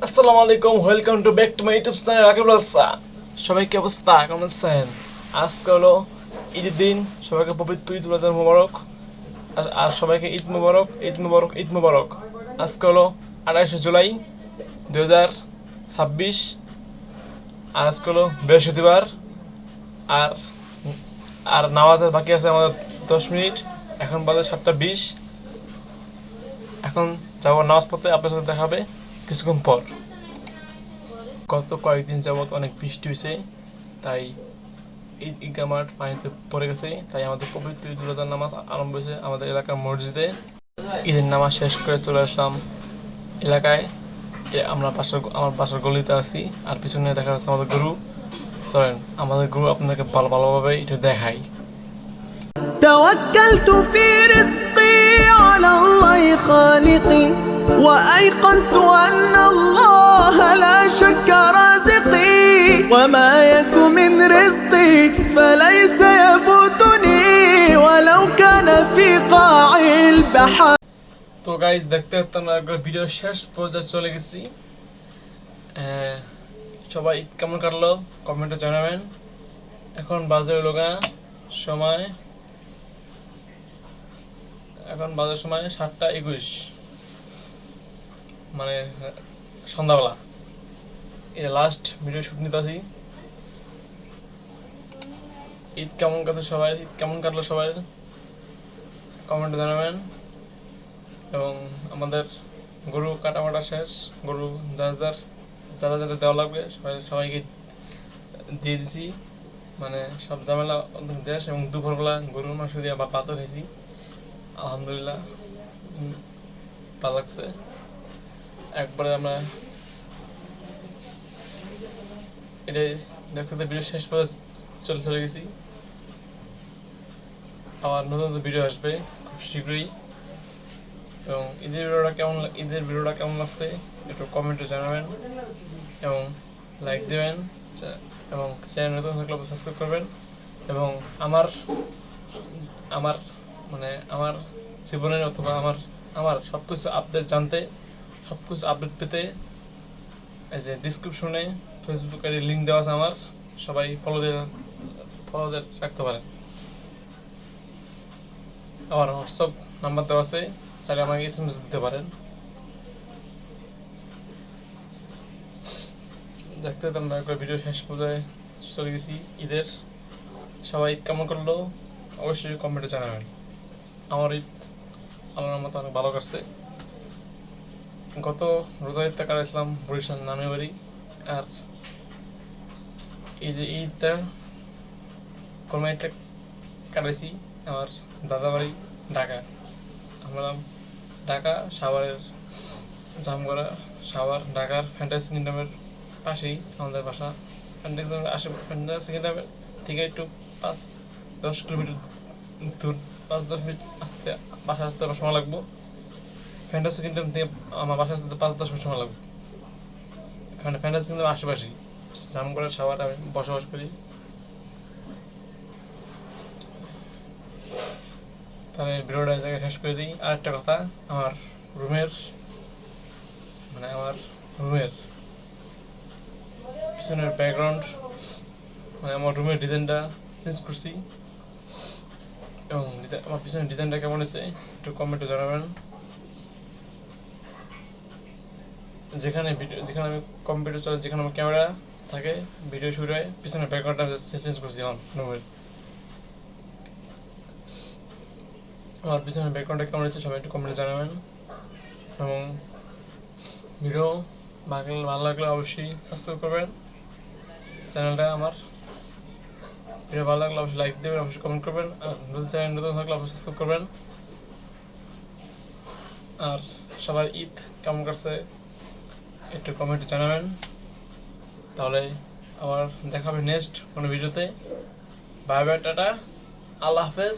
আসসালামু আলাইকুম, welcome to back to my YouTube channel Rakib Rasa. সবাই কি অবস্থা, কেমন আছেন? আজকে হলো ঈদের দিন, সবাইকে পবিত্র ঈদ উল আজহা মোবারক। আর সবাইকে ঈদ মোবারক, ঈদ মোবারক, ঈদ মোবারক। আজকে হলো 28শে জুলাই 2026। আর আজকে হলো বৃহস্পতিবার। আর আর নামাজের বাকি আছে আমাদের 10 মিনিট। এখন বাজে 7টা 20। এখন যাবো নামাজ পড়তে, আপনার সাথে দেখা হবে কিছুক্ষণ পর। গত কয়েকদিন যাবৎ অনেক বৃষ্টি হয়েছে, তাই ঈদগাহ মাঠ পানিতে পড়ে গেছে। তাই আমাদের পবিত্র ঈদ উল আজহার নামাজ আরম্ভ হয়েছে আমাদের এলাকার মসজিদে। ঈদের নামাজ শেষ করে চলে আসলাম এলাকায়। আমার বাসার গলিতে আছি, আর পিছনে দেখা যাচ্ছে আমাদের গরু। চলেন আমাদের গরু আপনাদেরকে ভালোভাবে একটু দেখাই। توكلت في رزقي على الله خالقي وأيقنت أن الله لا شك رازقي وما يك من رزقي فليس يفوتني ولو كان في قاع البحر. তো গাইজ, দেখতে দেখতে আমরা একবার ভিডিও শেষ পর্যায়ে চলে গেছি। সবাই ঈদ কেমন কাটলো কমেন্টে জানাবেন। এখন বাজে হলো সময় 7টা 21, মানে সন্ধ্যাবেলা। এটা লাস্ট ভিডিও শুট নিতে আসি। ঈদ কেমন কাটলো সবাই কমেন্টে জানাবেন। এবং আমাদের গরু কাটা শেষ। গরু যাদের দেওয়া লাগবে সবাইকে দিয়ে দিছি। মানে সব ঝামেলা দেশ। এবং দুপুরবেলা গরুর মাংস দিয়ে ভাতও খেয়েছি, আলহামদুলিল্লাহ ভালো লাগছে। একবারে আমরা এটাই দেখতে ভিডিও শেষ পর্যন্ত চলে গেছি। আবার নতুন ভিডিও আসবে খুব শীঘ্রই। এবং ঈদের ভিডিওটা কেমন লাগছে একটু কমেন্টে জানাবেন এবং লাইক দেবেন। এবং চ্যানেল নতুন থাকলে সাবস্ক্রাইব করবেন। এবং আমার জীবনের অথবা আমার সব কিছু আপডেট জানতে, সব কিছু আপডেট পেতে এই যে ডিসক্রিপশনে ফেসবুক আইডির লিঙ্ক দেওয়া আছে আমার। সবাই ফলো দিয়ে রাখতে পারেন। আমার হোয়াটসঅ্যাপ নাম্বার দেওয়া আছে, চাইলে আমাকে SMS দিতে পারেন। দেখতে আমরা একবার ভিডিও শেষ পর্যায়ে চলে গেছি ঈদের। সবাই ঈদ কেমন করলো অবশ্যই কমেন্টে জানাবেন। আমার ঈদ আল্লাহর মতো অনেক ভালো কাটছে। গত রোজা ঈদটা কাটাইছিলাম বরিশাল নামে বাড়ি। আর এই যে ঈদটা কোরবানিটা কাটাইছি আমার দাদা বাড়ি ঢাকা। আমরা ঢাকা সাভারের জামগড়া, সাভার ঢাকার ফ্যান্টাসি কিংডমের পাশেই আমাদের বাসা। ফ্যান্টাসি কিংডমের থেকে একটু 5-10 কিলোমিটার দূর, 5-10 মিনিট বাসা আসতে আমার সময় লাগবো। ফ্যান্টাসি কিংডম থেকে আমার বাসা আসতে 5-10 মিনিট সময় লাগবে। এখানে ফ্যান্টাসি কিংডম আশেপাশেই জামগড়া সাভার আমি বসবাস করি। তাহলে ভিডিওটা জায়গায় শেষ করে দিই। আর একটা কথা, আমার রুমের পিছনের ব্যাকগ্রাউন্ড, আমার রুমের ডিজাইনটা চেঞ্জ করছি। এবং আমার পিছনের ডিজাইনটা কেমন হয়েছে একটু কমেন্টে জানাবেন। যেখানে আমি কম্পিউটার চলে, যেখানে আমার ক্যামেরা থাকে, ভিডিও শুরু হয়, পিছনের ব্যাকগ্রাউন্ডটা চেঞ্জ করছি আমার রুমের। আমার পিছনের ব্যাকগ্রাউন্ডটা কেমন হয়েছে সবাই একটু কমেন্টে জানাবেন। এবং ভিডিও ভালো লাগলে অবশ্যই সাবস্ক্রাইব করবেন চ্যানেলটা আমার। ভিডিও ভালো লাগলে অবশ্যই লাইক দেবেন, অবশ্যই কমেন্ট করবেন। আর চ্যানেল নতুন থাকলে অবশ্যই সাবস্ক্রাইব করবেন। আর সবার ঈদ কেমন কাটছে একটু কমেন্টে জানাবেন। তাহলে আবার দেখা হবে নেক্সট কোনো ভিডিওতে। বাই বাই, টাটা, আল্লাহ হাফেজ।